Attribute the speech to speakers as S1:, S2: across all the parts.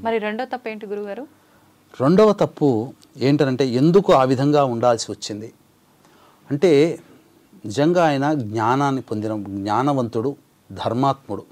S1: మరి రెండో తప్పు ఏంటి గురుగారు?
S2: రెండవ తప్పు ఏంటంటే ఎందుకు ఆ విధంగా ఉండాల్సి వచ్చింది అంటే, నిజంగా ఆయన జ్ఞానాన్ని పొందిన జ్ఞానవంతుడు, ధర్మాత్ముడు.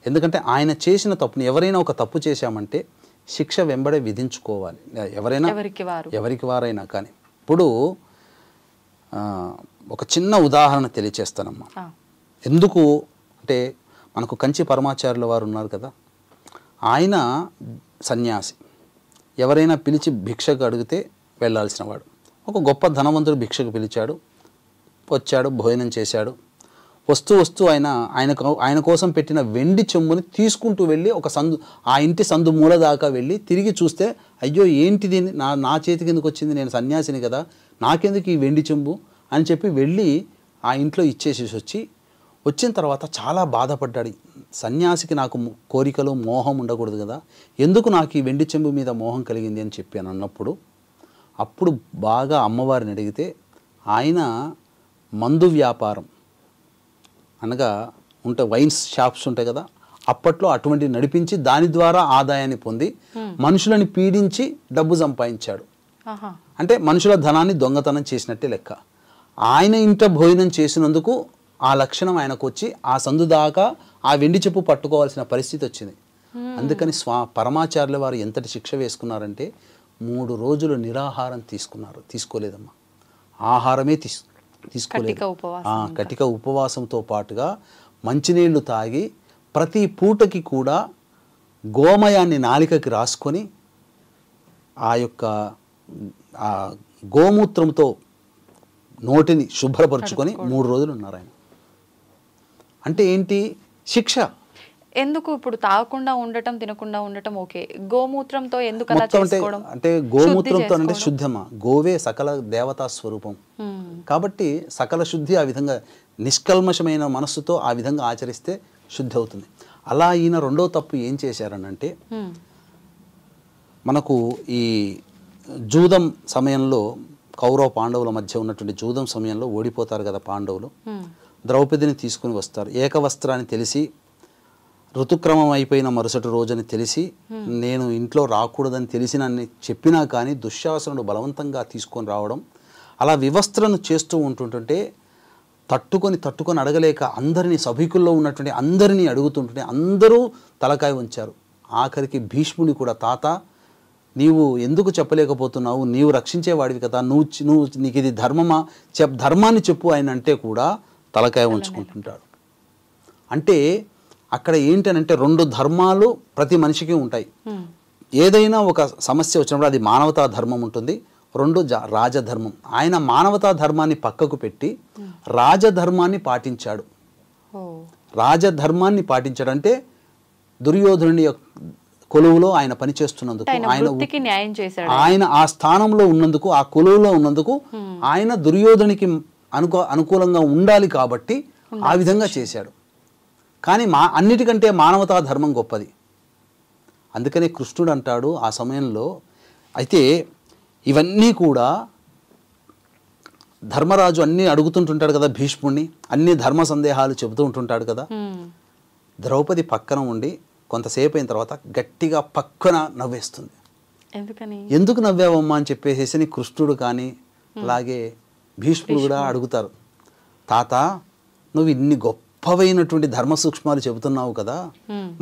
S2: ఎందుకంటే ఆయన చేసిన తప్పుని, ఎవరైనా ఒక తప్పు చేశామంటే శిక్ష వెంబడే విధించుకోవాలి, ఎవరైనా ఎవరికి వారైనా. కానీ ఇప్పుడు ఒక చిన్న ఉదాహరణ తెలియచేస్తానమ్మా. ఎందుకు అంటే, మనకు కంచి పరమాచార్యుల వారు ఉన్నారు కదా, ఆయన సన్యాసి. ఎవరైనా పిలిచి భిక్షకు అడిగితే వెళ్ళాల్సిన వాడు. ఒక గొప్ప ధనవంతుడు భిక్షకు పిలిచాడు, వచ్చాడు, భోజనం చేశాడు. వస్తూ ఆయన కోసం పెట్టిన వెండి చెంబుని తీసుకుంటూ వెళ్ళి ఒక సందు, ఆ ఇంటి సందు మూల దాకా వెళ్ళి తిరిగి చూస్తే, అయ్యో ఏంటిది, నా చేతికి ఎందుకు వచ్చింది, నేను సన్యాసిని కదా, నాకెందుకు ఈ వెండి చెంబు అని చెప్పి వెళ్ళి ఆ ఇంట్లో ఇచ్చేసి వచ్చిన తర్వాత చాలా బాధపడ్డాడు. సన్యాసికి నాకు కోరికలు, మోహం ఉండకూడదు కదా, ఎందుకు నాకు ఈ వెండి చెంబు మీద మోహం కలిగింది అని చెప్పాను అన్నప్పుడు, అప్పుడు బాగా అమ్మవారిని అడిగితే, ఆయన మందు వ్యాపారం అనగా వైన్స్ షాప్స్ ఉంటాయి కదా, అప్పట్లో అటువంటి నడిపించి దాని ద్వారా ఆదాయాన్ని పొంది మనుషులని పీడించి డబ్బు సంపాదించాడు. అంటే మనుషుల ధనాన్ని దొంగతనం చేసినట్టే లెక్క. ఆయన ఇంట భోజనం చేసినందుకు ఆ లక్షణం ఆయనకు వచ్చి ఆ సందు దాకా ఆ వెండి చెప్పు పట్టుకోవాల్సిన పరిస్థితి వచ్చింది. అందుకని పరమాచార్యుల వారు ఎంతటి శిక్ష వేసుకున్నారంటే, 3 రోజులు నిరాహారం తీసుకోలేదమ్మా, ఆహారమే తీసుకోలేదు. కటిక ఉపవాసంతో పాటుగా మంచినీళ్లు తాగి ప్రతి పూటకి కూడా గోమయాన్ని నాలికకి రాసుకొని ఆ యొక్క గోమూత్రంతో నోటిని శుభ్రపరుచుకొని 3 రోజులు ఉన్నారు ఆయన. అంటే ఏంటి శిక్ష?
S1: ఎందుకు ఇప్పుడు తాగకుండా ఉండటం, తినకుండా ఉండటం ఓకే, గోమూత్రంతో ఎందుకు అలా చేసుకోవడం?
S2: అంటే గోమూత్రంతో అంటే శుద్ధమా, గోవే సకల దేవతా స్వరూపం కాబట్టి సకల శుద్ధి ఆ విధంగా నిష్కల్మషమైన మనస్సుతో ఆ విధంగా ఆచరిస్తే శుద్ధి అవుతుంది. అలా ఈయన రెండో తప్పు ఏం చేశారనంటే, మనకు ఈ జూదం సమయంలో కౌరవ పాండవుల మధ్య ఉన్నటువంటి జూదం సమయంలో ఓడిపోతారు కదా పాండవులు, ద్రౌపదిని తీసుకుని వస్తారు. ఏకవస్త్రాన్ని తెలిసి, ఋతుక్రమం అయిపోయిన మరుసటి రోజుని తెలిసి, నేను ఇంట్లో రాకూడదని తెలిసినని చెప్పినా కానీ దుశ్శాసనుడు బలవంతంగా తీసుకొని రావడం, అలా వివస్త్రను చేస్తూ ఉంటుంటే తట్టుకొని అడగలేక అందరినీ, సభికుల్లో ఉన్నటువంటి అందరినీ అడుగుతుంటుంటే అందరూ తలకాయ ఉంచారు. ఆఖరికి భీష్ముని కూడా, తాత నీవు ఎందుకు చెప్పలేకపోతున్నావు, నీవు రక్షించేవాడివి కదా, నీకు ఇది ధర్మమా, ధర్మాన్ని చెప్పు ఆయన అంటే కూడా తలకాయ ఉంచుకుంటుంటాడు. అంటే అక్కడ ఏంటనంటే 2 ధర్మాలు ప్రతి మనిషికి ఉంటాయి. ఏదైనా ఒక సమస్య వచ్చినప్పుడు అది మానవతా ధర్మం ఉంటుంది, 2 రాజధర్మం. ఆయన మానవతా ధర్మాన్ని పక్కకు పెట్టి రాజధర్మాన్ని పాటించాడు. రాజధర్మాన్ని పాటించాడంటే దుర్యోధనుని కొలువులో ఆయన పనిచేస్తున్నందుకు, ఆయన ఆ స్థానంలో ఉన్నందుకు, ఆ కొలువులో ఉన్నందుకు ఆయన దుర్యోధనికి అనుకూలంగా ఉండాలి కాబట్టి ఆ విధంగా చేశాడు. కానీ అన్నిటికంటే మానవతా ధర్మం గొప్పది. అందుకనే కృష్ణుడు అంటాడు ఆ సమయంలో, అయితే ఇవన్నీ కూడా ధర్మరాజు అన్నీ అడుగుతుంటుంటాడు కదా భీష్ముడిని, అన్ని ధర్మ సందేహాలు చెబుతూ ఉంటుంటాడు కదా. ద్రౌపది పక్కన ఉండి కొంతసేపు అయిన తర్వాత గట్టిగా పక్కన నవ్వేస్తుంది. ఎందుకు నవ్వావమ్మా అని చెప్పేసి కృష్ణుడు కానీ అలాగే భీష్ముడు కూడా అడుగుతారు. తాత నువ్వు ఇన్ని గొప్పవైనటువంటి ధర్మ సూక్ష్మాలు చెబుతున్నావు కదా,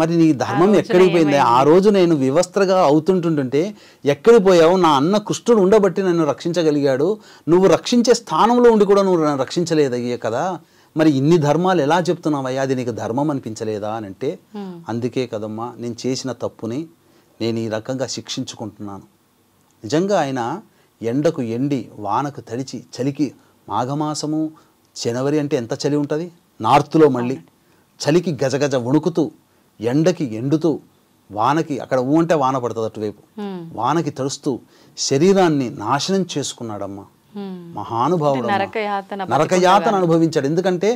S2: మరి నీ ధర్మం ఎక్కడికి పోయింది? ఆ రోజు నేను వివస్త్రగా అవుతుంటుంటే ఎక్కడికి పోయావు? నా అన్న కృష్ణుడు ఉండబట్టి నన్ను రక్షించగలిగాడు, నువ్వు రక్షించే స్థానంలో ఉండి కూడా నువ్వు నన్ను రక్షించలేదయ్యే కదా, మరి ఇన్ని ధర్మాలు ఎలా చెప్తున్నావయ్యా, అది నీకు ధర్మం అనిపించలేదా అని అంటే, అందుకే కదమ్మా నేను చేసిన తప్పుని నేను ఈ రకంగా శిక్షించుకుంటున్నాను. నిజంగా ఆయన ఎండకు ఎండి, వానకు తడిచి, చలికి, మాఘమాసము జనవరి అంటే ఎంత చలి ఉంటుంది నార్త్లో, మళ్ళీ చలికి గజగజ వణుకుతూ, ఎండకి ఎండుతూ, వానకి అక్కడ అంటే వాన పడుతుంది అటువైపు, వానకి తడుస్తూ శరీరాన్ని నాశనం చేసుకున్నాడమ్మా. మహానుభావుడు, నరకయాతన అనుభవించాడు. ఎందుకంటే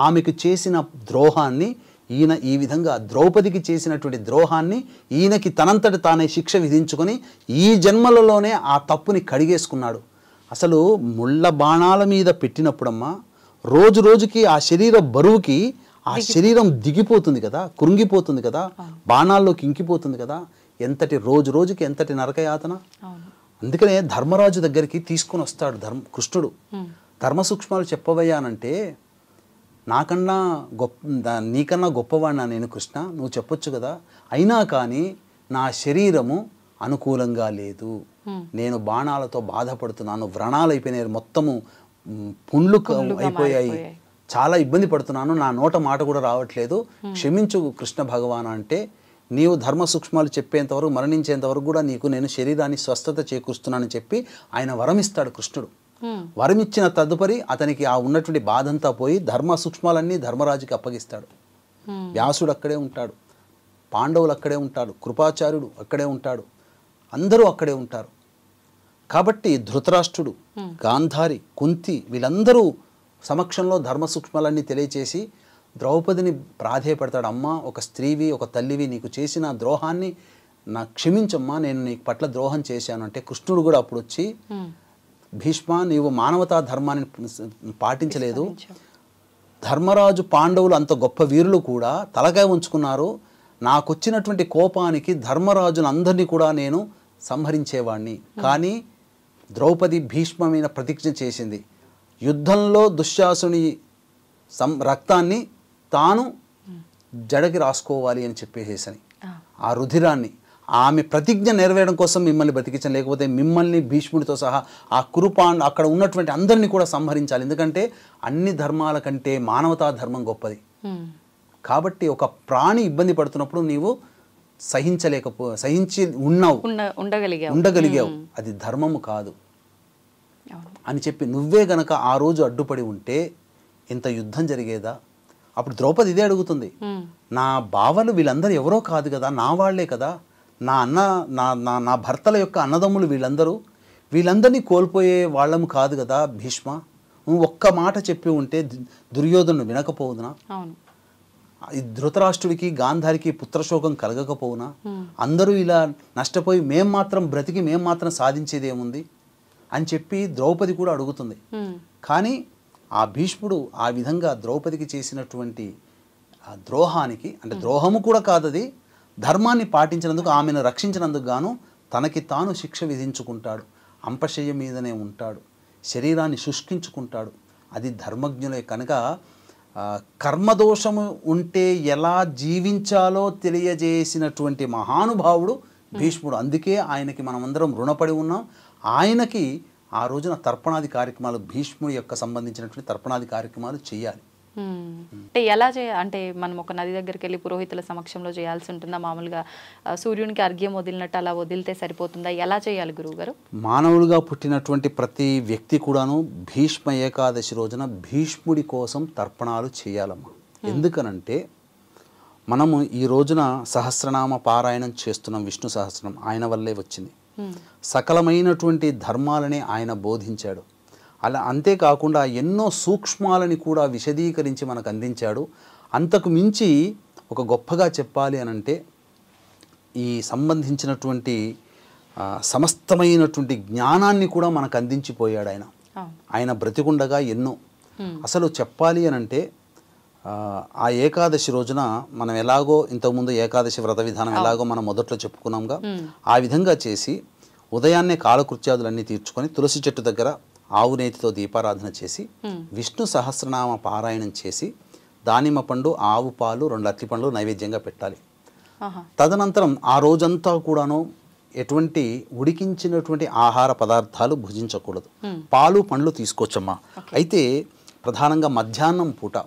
S2: ఆమెకు చేసిన ద్రోహాన్ని ఈయన ఈ విధంగా, ద్రౌపదికి చేసినటువంటి ద్రోహాన్ని ఈయనకి తనంతటి తానే శిక్ష విధించుకొని ఈ జన్మలలోనే ఆ తప్పుని కడిగేసుకున్నాడు. అసలు ముళ్ళ బాణాల మీద పెట్టినప్పుడమ్మా రోజు రోజుకి ఆ శరీర బరువుకి ఆ శరీరం దిగిపోతుంది కదా, కృంగిపోతుంది కదా, బాణాల్లోకి ఇంకిపోతుంది కదా. ఎంతటి రోజు రోజుకి ఎంతటి నరకయాతన. అందుకనే ధర్మరాజు దగ్గరికి తీసుకొని వస్తాడు కృష్ణుడు. ధర్మ సూక్ష్మాలు చెప్పవయ్యానంటే, నాకన్నా నీకన్నా గొప్పవాడినా నేను కృష్ణ, నువ్వు చెప్పొచ్చు కదా. అయినా కానీ నా శరీరము అనుకూలంగా లేదు, నేను బాణాలతో బాధపడుతున్నాను, వ్రణాలు అయిపోయినాయి, మొత్తము పుండ్లు అయిపోయాయి, చాలా ఇబ్బంది పడుతున్నాను, నా నోట మాట కూడా రావట్లేదు, క్షమించు కృష్ణ భగవాన్ అంటే, నీవు ధర్మ సూక్ష్మాలు చెప్పేంతవరకు, మరణించేంతవరకు కూడా నీకు నేను శరీరాన్ని స్వస్థత చేకూరుస్తున్నానని చెప్పి ఆయన వరమిస్తాడు కృష్ణుడు. వరమిచ్చిన తదుపరి అతనికి ఆ ఉన్నటువంటి బాధంతా పోయి ధర్మ సూక్ష్మాలన్నీ ధర్మరాజుకి అప్పగిస్తాడు. వ్యాసుడు అక్కడే ఉంటాడు, పాండవులు అక్కడే ఉంటాడు, కృపాచార్యుడు అక్కడే ఉంటాడు, అందరూ అక్కడే ఉంటారు. కాబట్టి ధృతరాష్ట్రుడు, గాంధారి, కుంతి వీళ్ళందరూ సమక్షంలో ధర్మ సూక్ష్మాలన్నీ తెలియచేసి ద్రౌపదిని ప్రాధేయపడతాడు. అమ్మ, ఒక స్త్రీవి, ఒక తల్లివి, నీకు చేసిన ద్రోహాన్ని నాకు క్షమించమ్మా, నేను నీకు పట్ల ద్రోహం చేశాను అంటే కృష్ణుడు కూడా అప్పుడు వచ్చి, భీష్మ, నీవు మానవతా ధర్మాన్ని పాటించలేదు, ధర్మరాజు పాండవులు అంత గొప్ప వీరులు కూడా తలకాయ ఉంచుకున్నారు, నాకొచ్చినటువంటి కోపానికి ధర్మరాజును అందరినీ కూడా నేను సంహరించేవాడిని. కానీ ద్రౌపది భీష్మ మీద ప్రతిజ్ఞ చేసింది, యుద్ధంలో దుశ్శాసుని రక్తాన్ని తాను జడకి రాసుకోవాలి అని చెప్పేసేసని, ఆ రుధిరాన్ని ఆమె ప్రతిజ్ఞ నెరవేరడం కోసం మిమ్మల్ని బతికించాను, లేకపోతే మిమ్మల్ని భీష్ముడితో సహా ఆ అక్కడ ఉన్నటువంటి అందరినీ కూడా సంహరించాలి, ఎందుకంటే అన్ని ధర్మాల కంటే మానవతా ధర్మం గొప్పది. కాబట్టి ఒక ప్రాణి ఇబ్బంది పడుతున్నప్పుడు నీవు సహించి ఉండగలిగావు, అది ధర్మము కాదు అని చెప్పి, నువ్వే గనక ఆ రోజు అడ్డుపడి ఉంటే ఇంత యుద్ధం జరిగేదా? అప్పుడు ద్రౌపది ఇదే అడుగుతుంది, నా బావలు వీళ్ళందరూ ఎవరో కాదు కదా, నా వాళ్లే కదా, నా భర్తల యొక్క అన్నదమ్ములు వీళ్ళందరినీ కోల్పోయే వాళ్ళము కాదు కదా భీష్మ, నువ్వు ఒక్క మాట చెప్పి ఉంటే దుర్యోధను వినకపోవునా, ధృతరాష్ట్రుడికి గాంధారికి పుత్రశోకం కలగకపోవునా, అందరూ ఇలా నష్టపోయి మేం మాత్రం సాధించేది ఏముంది అని చెప్పి ద్రౌపది కూడా అడుగుతుంది. కానీ ఆ భీష్ముడు ఆ విధంగా ద్రౌపదికి చేసినటువంటి ఆ ద్రోహానికి, అంటే ద్రోహము కూడా కాదది, ధర్మాన్ని పాటించినందుకు, ఆమెను రక్షించినందుకు గాను తనకి తాను శిక్ష విధించుకుంటాడు, అంపశయ్య మీదనే ఉంటాడు, శరీరాన్ని శుష్కించుకుంటాడు. అది ధర్మజ్ఞులే కనుక కర్మదోషము ఉంటే ఎలా జీవించాలో తెలియజేసినటువంటి మహానుభావుడు భీష్ముడు. అందుకే ఆయనకి మనమందరం రుణపడి ఉన్నాం. ఆయనకి ఆ రోజున తర్పణాది కార్యక్రమాలు, భీష్ముడి యొక్క సంబంధించినటువంటి తర్పణాది కార్యక్రమాలు చేయాలి.
S1: అంటే ఎలా అంటే మనం ఒక నది దగ్గరికి వెళ్ళి పురోహితుల సమక్షంలో చేయాల్సి ఉంటుందా? మామూలుగా సూర్యునికి అర్ఘ్యం వదిలినట్టు అలా వదిలితే సరిపోతుందా? ఎలా చేయాలి గురువుగారు?
S2: మానవులుగా పుట్టినటువంటి ప్రతి వ్యక్తి కూడాను భీష్మ ఏకాదశి రోజున భీష్ముడి కోసం తర్పణాలు చేయాలమ్మా. ఎందుకనంటే మనము ఈ రోజున సహస్రనామ పారాయణం చేస్తున్నాం, విష్ణు సహస్రనామం ఆయన వల్లే వచ్చింది. సకలమైనటువంటి ధర్మాలని ఆయన బోధించాడు. అలా అంతేకాకుండా ఎన్నో సూక్ష్మాలని కూడా విశదీకరించి మనకు అందించాడు. అంతకు మించి ఒక గొప్పగా చెప్పాలి అనంటే ఈ సంబంధించినటువంటి సమస్తమైనటువంటి జ్ఞానాన్ని కూడా మనకు అందించిపోయాడు ఆయన బ్రతికుండగా ఎన్నో. అసలు చెప్పాలి అనంటే ఆ ఏకాదశి రోజున మనం ఎలాగో ఇంతకుముందు ఏకాదశి వ్రత విధానం ఎలాగో మనం మొదట్లో చెప్పుకున్నాంగా, ఆ విధంగా చేసి ఉదయాన్నే కాలకృత్యాదులన్నీ తీర్చుకొని తులసి చెట్టు దగ్గర ఆవు నేతితో దీపారాధన చేసి విష్ణు సహస్రనామ పారాయణం చేసి దానిమ్మ పండు, ఆవు పాలు, 2 అరటి పండ్లు నైవేద్యంగా పెట్టాలి. తదనంతరం ఆ రోజంతా కూడాను ఎటువంటి ఉడికించినటువంటి ఆహార పదార్థాలు భుజించకూడదు. పాలు పండ్లు తీసుకోవచ్చమ్మా. అయితే ప్రధానంగా మధ్యాహ్నం పూట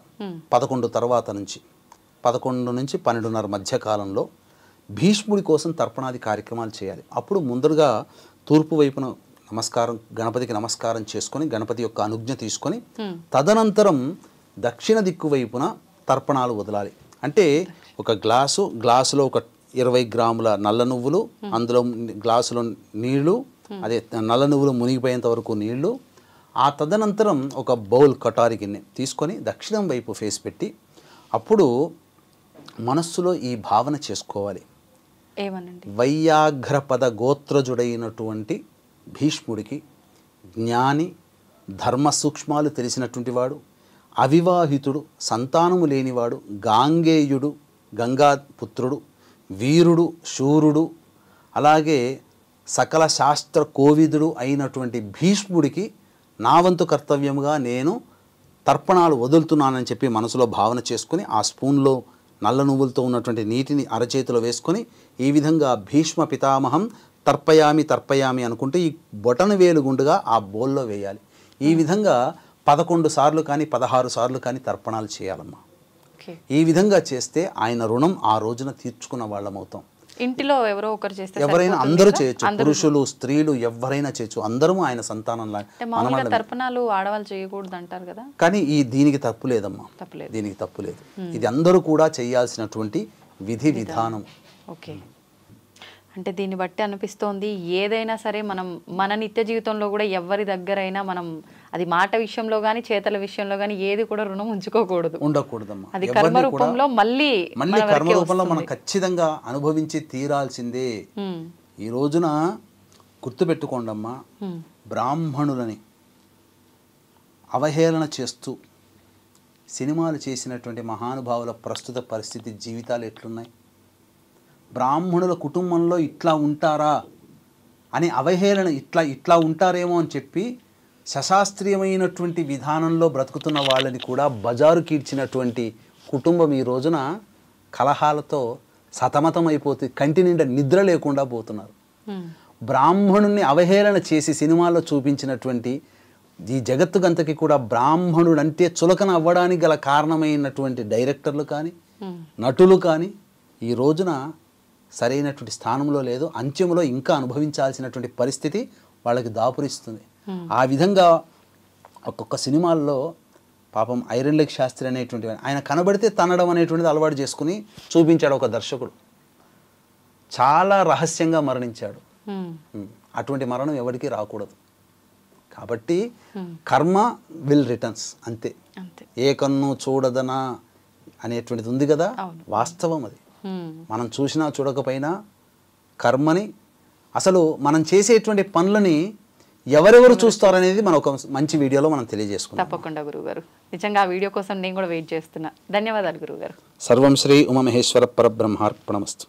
S2: 11 తర్వాత నుంచి 11 నుంచి 12:30 మధ్య కాలంలో భీష్ముడి కోసం తర్పణాది కార్యక్రమాలు చేయాలి. అప్పుడు ముందరగా తూర్పు వైపున గణపతికి నమస్కారం చేసుకొని గణపతి యొక్క అనుజ్ఞ తీసుకొని తదనంతరం దక్షిణ దిక్కు వైపున తర్పణాలు వదలాలి. అంటే ఒక గ్లాసులో ఒక 20 గ్రాముల నల్ల నువ్వులు, అందులో గ్లాసులో నీళ్లు, అదే నల్ల నువ్వులు మునిగిపోయేంత వరకు నీళ్లు, ఆ తదనంతరం ఒక బౌల్ కటారి గిన్నె తీసుకొని దక్షిణం వైపు ఫేస్ పెట్టి అప్పుడు మనస్సులో ఈ భావన చేసుకోవాలి. వైయాఘ్రపద గోత్రజుడైనటువంటి భీష్ముడికి జ్ఞాని, ధర్మ సూక్ష్మాలు తెలిసినటువంటి వాడు, అవివాహితుడు, సంతానము లేనివాడు, గాంగేయుడు, గంగాపుత్రుడు, వీరుడు, శూరుడు, అలాగే సకల శాస్త్ర కోవిదుడు అయినటువంటి భీష్ముడికి నా వంతు కర్తవ్యముగా నేను తర్పణాలు వదులుతున్నానని చెప్పి మనసులో భావన చేసుకుని ఆ స్పూన్లో నల్ల నువ్వులతో ఉన్నటువంటి నీటిని అరచేతిలో వేసుకొని ఈ విధంగా భీష్మ పితామహం తర్పయామి తర్పయామి అనుకుంటూ ఈ బొటన వేలు గుండుగా ఆ బోల్లో వేయాలి. ఈ విధంగా 11 సార్లు కానీ 16 సార్లు కానీ తర్పణాలు చేయాలమ్మా. ఈ విధంగా చేస్తే ఆయన రుణం ఆ రోజున తీర్చుకున్న వాళ్ళమవుతాం.
S1: ఇంటిలో ఎవరో ఒకరు చేస్తే
S2: ఎవరైనా అందరూ చేయొచ్చు, పురుషులు స్త్రీలు ఎవరైనా చేయొచ్చు, అందరము ఆయన సంతానం
S1: తర్పణాలు ఆడవాళ్ళు చేయకూడదు అంటారు కదా.
S2: కానీ దీనికి తప్పు లేదమ్మా, దీనికి తప్పు లేదు. ఇది అందరూ కూడా చేయాల్సినటువంటి విధి విధానం.
S1: ఓకే, అంటే దీన్ని బట్టి అనిపిస్తోంది ఏదైనా సరే మనం మన నిత్య జీవితంలో కూడా ఎవరి దగ్గరైనా మనం అది మాట విషయంలో కానీ చేతల విషయంలో కానీ ఏది కూడా రుణం ఉంచుకోకూడదు,
S2: ఉండకూడదమ్మా.
S1: అది కర్మ రూపంలో మళ్ళీ
S2: కర్మ రూపంలో మనం ఖచ్చితంగా అనుభవించి తీరాల్సిందే. ఈ రోజున గుర్తుపెట్టుకోండమ్మా, బ్రాహ్మణులని అవహేళన చేస్తూ సినిమాలు చేసినటువంటి మహానుభావుల ప్రస్తుత పరిస్థితి జీవితాలు ఎట్లున్నాయి? బ్రాహ్మణుల కుటుంబంలో ఇట్లా ఉంటారా అని అవహేళన, ఇట్లా ఉంటారేమో అని చెప్పి శశాస్త్రీయమైనటువంటి విధానంలో బ్రతుకుతున్న వాళ్ళని కూడా బజారు కీడ్చినటువంటి కుటుంబం ఈ రోజున కలహాలతో సతమతమైపోతే కంటి నిండా నిద్ర లేకుండా పోతున్నారు. బ్రాహ్మణుణ్ణి అవహేళన చేసి సినిమాల్లో చూపించినటువంటి ఈ జగత్తుకంతకి కూడా బ్రాహ్మణుడంటే చులకన అవ్వడానికి గల కారణమైనటువంటి డైరెక్టర్లు కానీ నటులు కానీ ఈ రోజున సరైనటువంటి స్థానంలో లేదు. అంత్యంలో ఇంకా అనుభవించాల్సినటువంటి పరిస్థితి వాళ్ళకి దాపురిస్తుంది. ఆ విధంగా ఒక్కొక్క సినిమాల్లో పాపం ఐరన్ లెగ్ శాస్త్రి అనేటువంటి ఆయన కనబడితే తనడం అనేటువంటిది అలవాటు చేసుకుని చూపించాడు ఒక దర్శకుడు. చాలా రహస్యంగా మరణించాడు. అటువంటి మరణం ఎవరికి రాకూడదు. కాబట్టి కర్మ విల్ రిటర్న్స్, అంతే. ఏ కన్ను చూడదనా అనేటువంటిది ఉంది కదా, వాస్తవం అది. మనం చూసినా చూడకపోయినా కర్మని, అసలు మనం చేసేటువంటి పనులని ఎవరెవరు చూస్తారనేది మనం ఒక మంచి వీడియోలో మనం తెలియజేసుకుంటాం.
S1: తప్పకుండా గురువుగారు, నిజంగా ఆ వీడియో కోసం నేను కూడా వెయిట్ చేస్తున్నా. ధన్యవాదాలు గురువుగారు.
S2: సర్వం శ్రీ ఉమామహేశ్వర పరబ్రహ్మార్పణమస్తు.